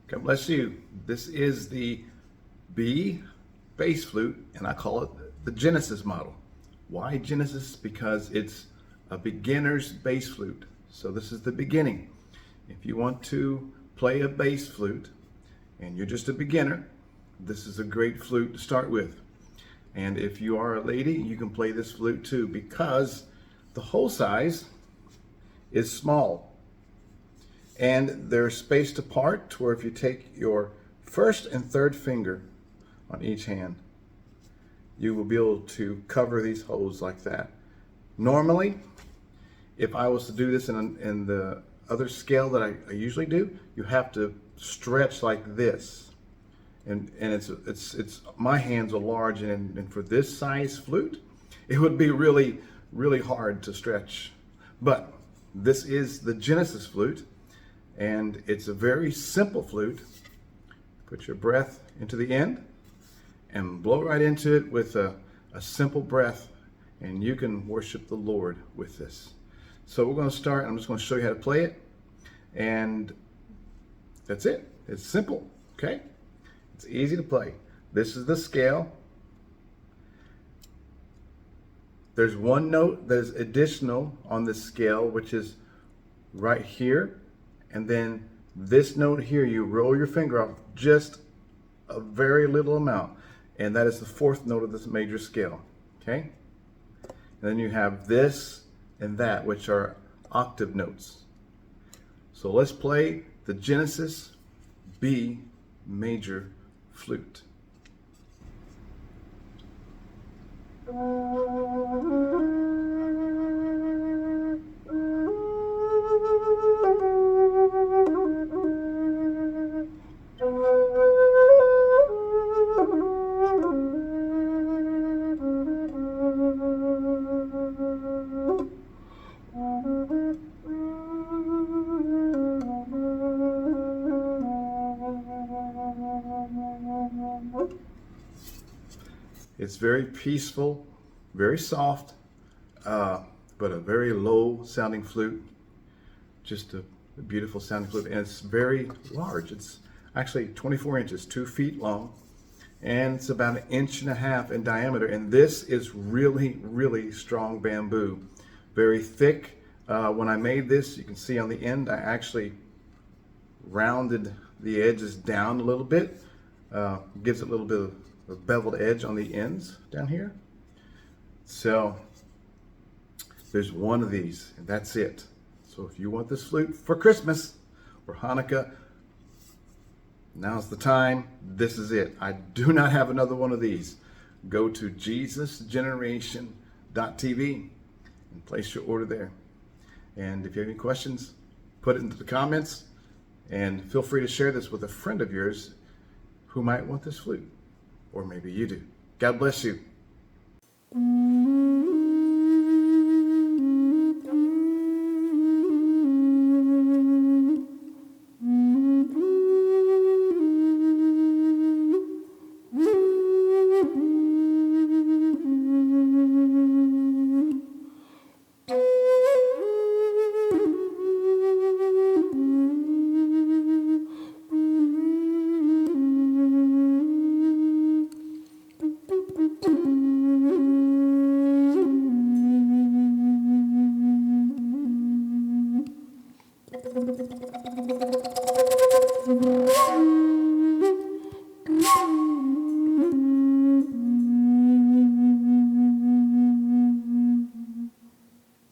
God bless you. This is the B bass flute, and I call it the Genesis model. Why Genesis? Because it's a beginner's bass flute. So this is the beginning. If you want to play a bass flute and you're just a beginner, this is a great flute to start with. And if you are a lady, you can play this flute too, because the hole size is small. And they're spaced apart to where if you take your first and third finger on each hand, you will be able to cover these holes like that. Normally, if I was to do this in the other scale that I usually do, you have to stretch like this. And it's my hands are large, and for this size flute, it would be really, really hard to stretch. But this is the Genesis flute, and it's a very simple flute. Put your breath into the end and blow right into it with a simple breath, and you can worship the Lord with this. So we're going to start. I'm just going to show you how to play it, and that's it. It's simple, okay? It's easy to play. This is the scale. There's one note that is additional on this scale, which is right here. And then this note here, you roll your finger off just a very little amount. And that is the fourth note of this major scale, okay? And then you have this and that, which are octave notes. So let's play the Genesis B major flute. It's very peaceful, very soft, but a very low sounding flute. Just a beautiful sounding flute, and it's very large. It's actually 24 inches, 2 feet long, and it's about 1.5 inches in diameter. And this is really, really strong bamboo, very thick. When I made this, you can see on the end, I actually rounded the edges down a little bit. Gives it a little bit of a beveled edge on the ends down here. So there's one of these, and that's it. So if you want this flute for Christmas or Hanukkah, now's the time. This is it. I do not have another one of these. Go to JesusGeneration.tv and place your order there. And if you have any questions, put it into the comments, and feel free to share this with a friend of yours who might want this flute. Or maybe you do. God bless you.